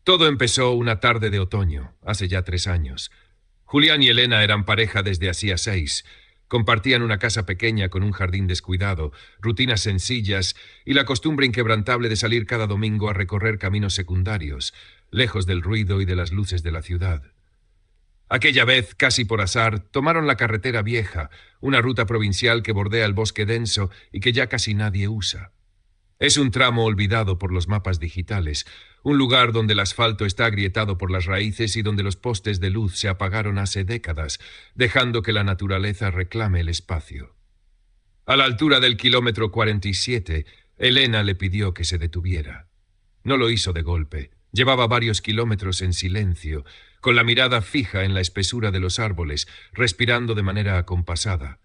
Todo empezó una tarde de otoño, hace ya 3 años. Julián y Elena eran pareja desde hacía 6. Compartían una casa pequeña con un jardín descuidado, rutinas sencillas y la costumbre inquebrantable de salir cada domingo a recorrer caminos secundarios, lejos del ruido y de las luces de la ciudad. Aquella vez, casi por azar, tomaron la carretera vieja, una ruta provincial que bordea el bosque denso y que ya casi nadie usa. Es un tramo olvidado por los mapas digitales, un lugar donde el asfalto está agrietado por las raíces y donde los postes de luz se apagaron hace décadas, dejando que la naturaleza reclame el espacio. A la altura del kilómetro 47, Elena le pidió que se detuviera. No lo hizo de golpe. Llevaba varios kilómetros en silencio, con la mirada fija en la espesura de los árboles, respirando de manera acompasada.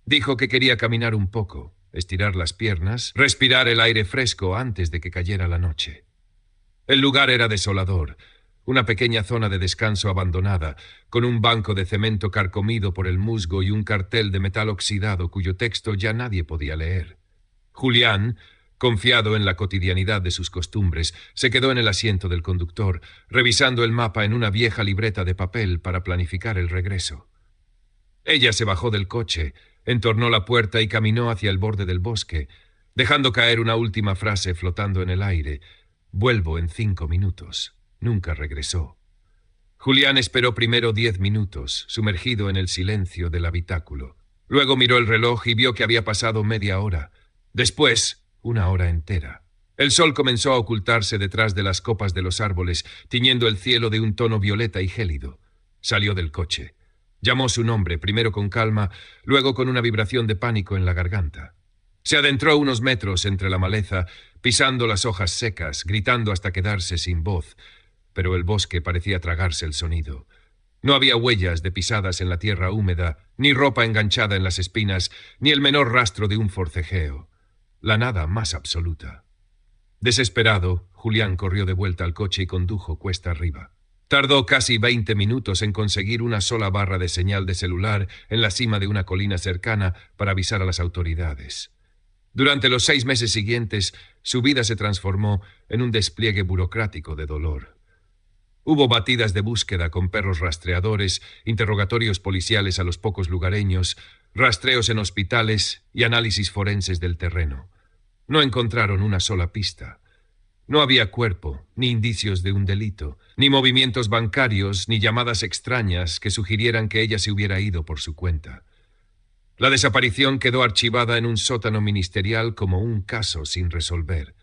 Dijo que quería caminar un poco, estirar las piernas, respirar el aire fresco antes de que cayera la noche. El lugar era desolador, una pequeña zona de descanso abandonada, con un banco de cemento carcomido por el musgo y un cartel de metal oxidado cuyo texto ya nadie podía leer. Julián, confiado en la cotidianidad de sus costumbres, se quedó en el asiento del conductor, revisando el mapa en una vieja libreta de papel para planificar el regreso. Ella se bajó del coche, entornó la puerta y caminó hacia el borde del bosque, dejando caer una última frase flotando en el aire. «Vuelvo en 5 minutos». Nunca regresó. Julián esperó primero 10 minutos, sumergido en el silencio del habitáculo. Luego miró el reloj y vio que había pasado media hora. Después, 1 hora entera. El sol comenzó a ocultarse detrás de las copas de los árboles, tiñendo el cielo de un tono violeta y gélido. Salió del coche. Llamó su nombre, primero con calma, luego con una vibración de pánico en la garganta. Se adentró unos metros entre la maleza, pisando las hojas secas, gritando hasta quedarse sin voz, pero el bosque parecía tragarse el sonido. No había huellas de pisadas en la tierra húmeda, ni ropa enganchada en las espinas, ni el menor rastro de un forcejeo. La nada más absoluta. Desesperado, Julián corrió de vuelta al coche y condujo cuesta arriba. Tardó casi 20 minutos en conseguir una sola barra de señal de celular en la cima de una colina cercana para avisar a las autoridades. Durante los 6 meses siguientes, su vida se transformó en un despliegue burocrático de dolor. Hubo batidas de búsqueda con perros rastreadores, interrogatorios policiales a los pocos lugareños, rastreos en hospitales y análisis forenses del terreno. No encontraron una sola pista. No había cuerpo, ni indicios de un delito, ni movimientos bancarios, ni llamadas extrañas que sugirieran que ella se hubiera ido por su cuenta. La desaparición quedó archivada en un sótano ministerial como un caso sin resolver.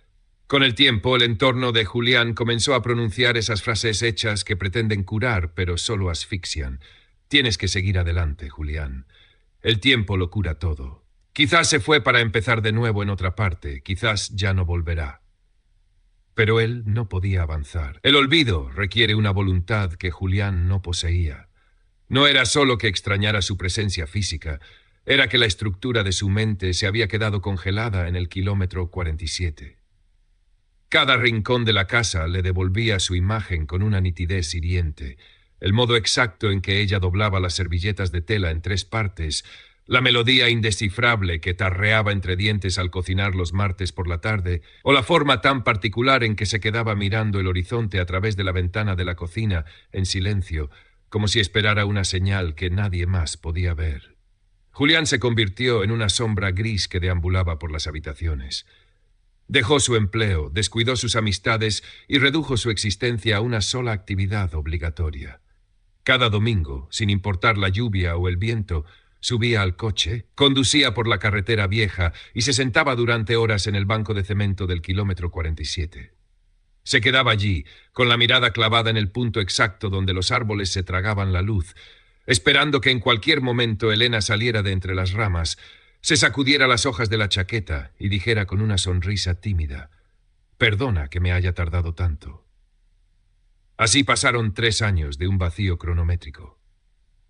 Con el tiempo, el entorno de Julián comenzó a pronunciar esas frases hechas que pretenden curar, pero solo asfixian. Tienes que seguir adelante, Julián. El tiempo lo cura todo. Quizás se fue para empezar de nuevo en otra parte, quizás ya no volverá. Pero él no podía avanzar. El olvido requiere una voluntad que Julián no poseía. No era solo que extrañara su presencia física, era que la estructura de su mente se había quedado congelada en el kilómetro 47. Cada rincón de la casa le devolvía su imagen con una nitidez hiriente, el modo exacto en que ella doblaba las servilletas de tela en 3 partes, la melodía indescifrable que tarreaba entre dientes al cocinar los martes por la tarde, o la forma tan particular en que se quedaba mirando el horizonte a través de la ventana de la cocina, en silencio, como si esperara una señal que nadie más podía ver. Julián se convirtió en una sombra gris que deambulaba por las habitaciones. Dejó su empleo, descuidó sus amistades y redujo su existencia a una sola actividad obligatoria. Cada domingo, sin importar la lluvia o el viento, subía al coche, conducía por la carretera vieja y se sentaba durante horas en el banco de cemento del kilómetro 47. Se quedaba allí, con la mirada clavada en el punto exacto donde los árboles se tragaban la luz, esperando que en cualquier momento Elena saliera de entre las ramas, se sacudiera las hojas de la chaqueta y dijera con una sonrisa tímida: «Perdona que me haya tardado tanto». Así pasaron 3 años de un vacío cronométrico.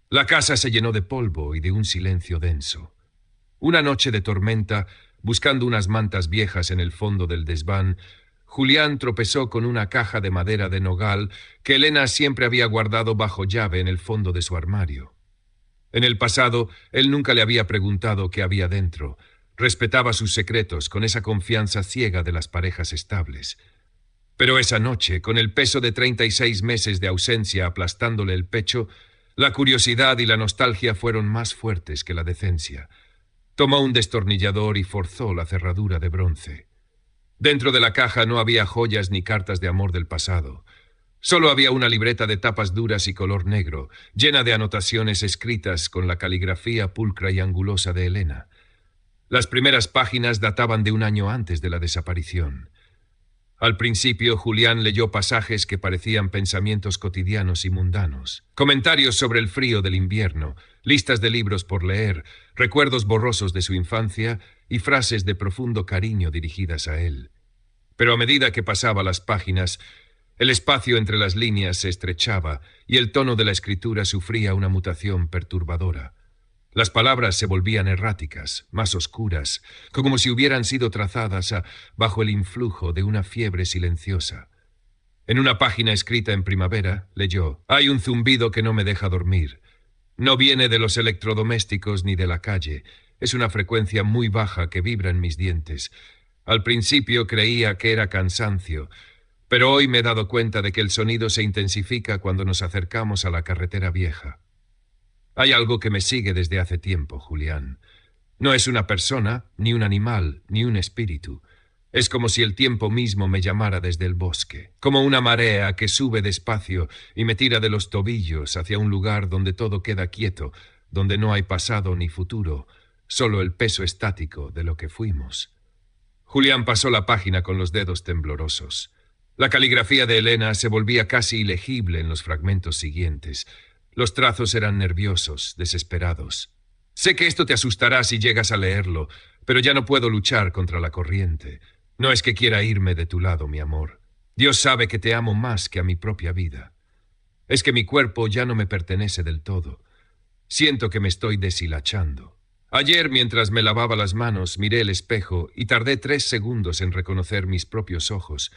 La casa se llenó de polvo y de un silencio denso. Una noche de tormenta, buscando unas mantas viejas en el fondo del desván, Julián tropezó con una caja de madera de nogal que Elena siempre había guardado bajo llave en el fondo de su armario. En el pasado, él nunca le había preguntado qué había dentro. Respetaba sus secretos con esa confianza ciega de las parejas estables. Pero esa noche, con el peso de 36 meses de ausencia aplastándole el pecho, la curiosidad y la nostalgia fueron más fuertes que la decencia. Tomó un destornillador y forzó la cerradura de bronce. Dentro de la caja no había joyas ni cartas de amor del pasado. Solo había una libreta de tapas duras y color negro, llena de anotaciones escritas con la caligrafía pulcra y angulosa de Elena. Las primeras páginas databan de un año antes de la desaparición. Al principio, Julián leyó pasajes que parecían pensamientos cotidianos y mundanos. Comentarios sobre el frío del invierno, listas de libros por leer, recuerdos borrosos de su infancia y frases de profundo cariño dirigidas a él. Pero a medida que pasaba las páginas, el espacio entre las líneas se estrechaba y el tono de la escritura sufría una mutación perturbadora. Las palabras se volvían erráticas, más oscuras, como si hubieran sido trazadas bajo el influjo de una fiebre silenciosa. En una página escrita en primavera, leyó: «Hay un zumbido que no me deja dormir. No viene de los electrodomésticos ni de la calle. Es una frecuencia muy baja que vibra en mis dientes. Al principio creía que era cansancio, pero hoy me he dado cuenta de que el sonido se intensifica cuando nos acercamos a la carretera vieja. Hay algo que me sigue desde hace tiempo, Julián. No es una persona, ni un animal, ni un espíritu. Es como si el tiempo mismo me llamara desde el bosque, como una marea que sube despacio y me tira de los tobillos hacia un lugar donde todo queda quieto, donde no hay pasado ni futuro, solo el peso estático de lo que fuimos». Julián pasó la página con los dedos temblorosos. La caligrafía de Elena se volvía casi ilegible en los fragmentos siguientes. Los trazos eran nerviosos, desesperados. «Sé que esto te asustará si llegas a leerlo, pero ya no puedo luchar contra la corriente. No es que quiera irme de tu lado, mi amor. Dios sabe que te amo más que a mi propia vida. Es que mi cuerpo ya no me pertenece del todo. Siento que me estoy deshilachando. Ayer, mientras me lavaba las manos, miré el espejo y tardé 3 segundos en reconocer mis propios ojos.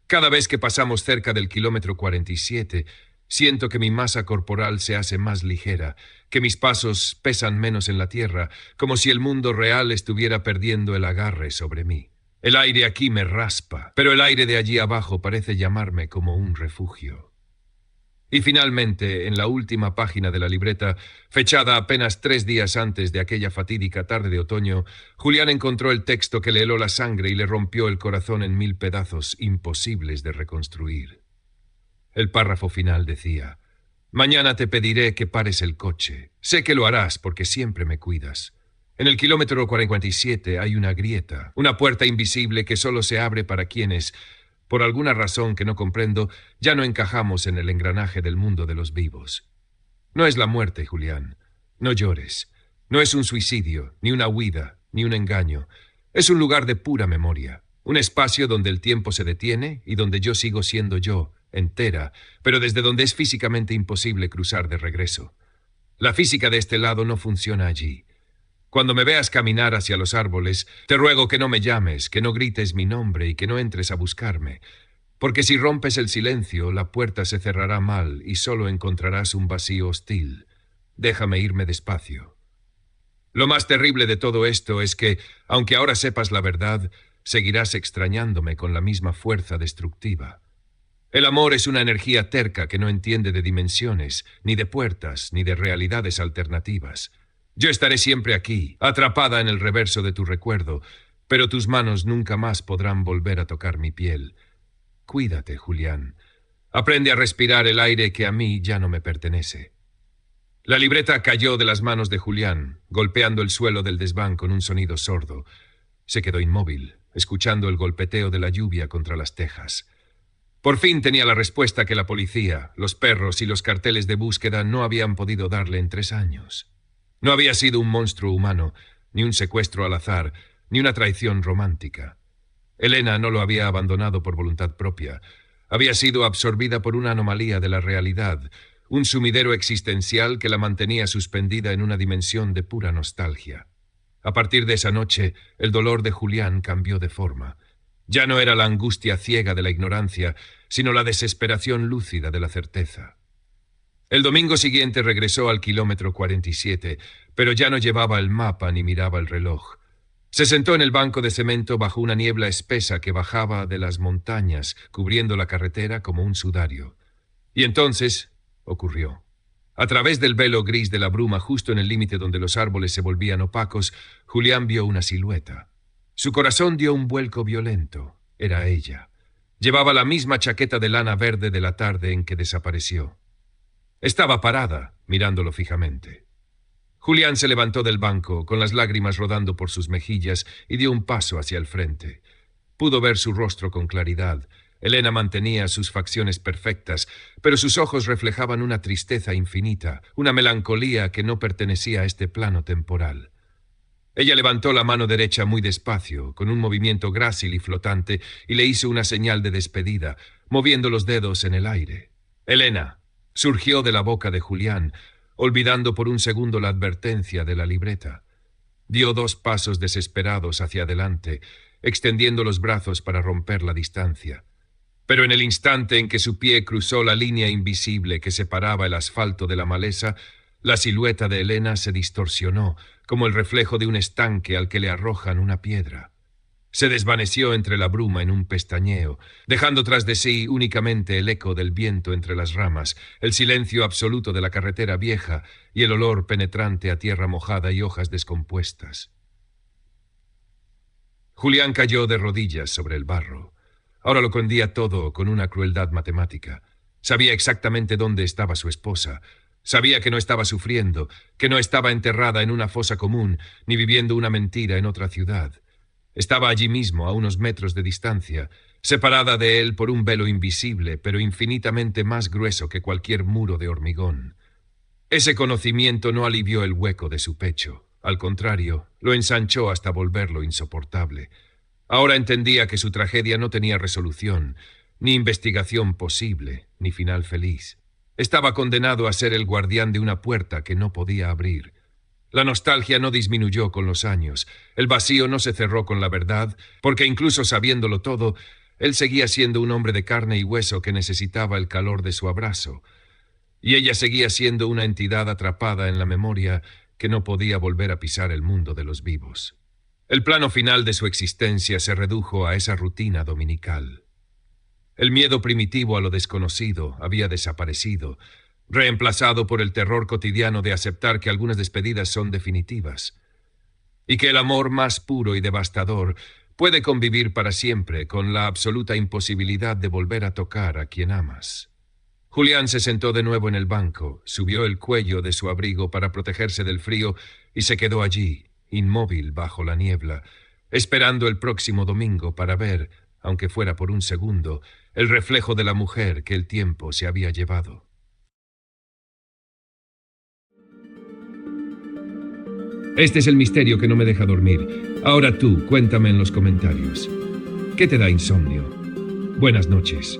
Cada vez que pasamos cerca del kilómetro 47, siento que mi masa corporal se hace más ligera, que mis pasos pesan menos en la tierra, como si el mundo real estuviera perdiendo el agarre sobre mí. El aire aquí me raspa, pero el aire de allí abajo parece llamarme como un refugio». Y finalmente, en la última página de la libreta, fechada apenas 3 días antes de aquella fatídica tarde de otoño, Julián encontró el texto que le heló la sangre y le rompió el corazón en 1000 pedazos imposibles de reconstruir. El párrafo final decía: «Mañana te pediré que pares el coche. Sé que lo harás porque siempre me cuidas. En el kilómetro 47 hay una grieta, una puerta invisible que solo se abre para quienes, por alguna razón que no comprendo, ya no encajamos en el engranaje del mundo de los vivos. No es la muerte, Julián. No llores. No es un suicidio, ni una huida, ni un engaño. Es un lugar de pura memoria. Un espacio donde el tiempo se detiene y donde yo sigo siendo yo, entera, pero desde donde es físicamente imposible cruzar de regreso. La física de este lado no funciona allí. Cuando me veas caminar hacia los árboles, te ruego que no me llames, que no grites mi nombre y que no entres a buscarme, porque si rompes el silencio, la puerta se cerrará mal y solo encontrarás un vacío hostil. Déjame irme despacio. Lo más terrible de todo esto es que, aunque ahora sepas la verdad, seguirás extrañándome con la misma fuerza destructiva. El amor es una energía terca que no entiende de dimensiones, ni de puertas, ni de realidades alternativas. Yo estaré siempre aquí, atrapada en el reverso de tu recuerdo, pero tus manos nunca más podrán volver a tocar mi piel. Cuídate, Julián. Aprende a respirar el aire que a mí ya no me pertenece». La libreta cayó de las manos de Julián, golpeando el suelo del desván con un sonido sordo. Se quedó inmóvil, escuchando el golpeteo de la lluvia contra las tejas. Por fin tenía la respuesta que la policía, los perros y los carteles de búsqueda no habían podido darle en 3 años. No había sido un monstruo humano, ni un secuestro al azar, ni una traición romántica. Elena no lo había abandonado por voluntad propia. Había sido absorbida por una anomalía de la realidad, un sumidero existencial que la mantenía suspendida en una dimensión de pura nostalgia. A partir de esa noche, el dolor de Julián cambió de forma. Ya no era la angustia ciega de la ignorancia, sino la desesperación lúcida de la certeza. El domingo siguiente regresó al kilómetro 47, pero ya no llevaba el mapa ni miraba el reloj. Se sentó en el banco de cemento bajo una niebla espesa que bajaba de las montañas, cubriendo la carretera como un sudario. Y entonces ocurrió. A través del velo gris de la bruma, justo en el límite donde los árboles se volvían opacos, Julián vio una silueta. Su corazón dio un vuelco violento. Era ella. Llevaba la misma chaqueta de lana verde de la tarde en que desapareció. Estaba parada, mirándolo fijamente. Julián se levantó del banco, con las lágrimas rodando por sus mejillas, y dio un paso hacia el frente. Pudo ver su rostro con claridad. Elena mantenía sus facciones perfectas, pero sus ojos reflejaban una tristeza infinita, una melancolía que no pertenecía a este plano temporal. Ella levantó la mano derecha muy despacio, con un movimiento grácil y flotante, y le hizo una señal de despedida, moviendo los dedos en el aire. «Elena», surgió de la boca de Julián, olvidando por un segundo la advertencia de la libreta. Dio 2 pasos desesperados hacia adelante, extendiendo los brazos para romper la distancia. Pero en el instante en que su pie cruzó la línea invisible que separaba el asfalto de la maleza, la silueta de Elena se distorsionó, como el reflejo de un estanque al que le arrojan una piedra. Se desvaneció entre la bruma en un pestañeo, dejando tras de sí únicamente el eco del viento entre las ramas, el silencio absoluto de la carretera vieja y el olor penetrante a tierra mojada y hojas descompuestas. Julián cayó de rodillas sobre el barro. Ahora lo comprendía todo con una crueldad matemática. Sabía exactamente dónde estaba su esposa. Sabía que no estaba sufriendo, que no estaba enterrada en una fosa común, ni viviendo una mentira en otra ciudad. Estaba allí mismo, a unos metros de distancia, separada de él por un velo invisible, pero infinitamente más grueso que cualquier muro de hormigón. Ese conocimiento no alivió el hueco de su pecho. Al contrario, lo ensanchó hasta volverlo insoportable. Ahora entendía que su tragedia no tenía resolución, ni investigación posible, ni final feliz. Estaba condenado a ser el guardián de una puerta que no podía abrir. La nostalgia no disminuyó con los años, el vacío no se cerró con la verdad, porque incluso sabiéndolo todo, él seguía siendo un hombre de carne y hueso que necesitaba el calor de su abrazo. Y ella seguía siendo una entidad atrapada en la memoria que no podía volver a pisar el mundo de los vivos. El plano final de su existencia se redujo a esa rutina dominical. El miedo primitivo a lo desconocido había desaparecido, reemplazado por el terror cotidiano de aceptar que algunas despedidas son definitivas, y que el amor más puro y devastador puede convivir para siempre con la absoluta imposibilidad de volver a tocar a quien amas. Julián se sentó de nuevo en el banco, subió el cuello de su abrigo para protegerse del frío y se quedó allí, inmóvil bajo la niebla, esperando el próximo domingo para ver, aunque fuera por un segundo, el reflejo de la mujer que el tiempo se había llevado. Este es el misterio que no me deja dormir. Ahora tú, cuéntame en los comentarios. ¿Qué te da insomnio? Buenas noches.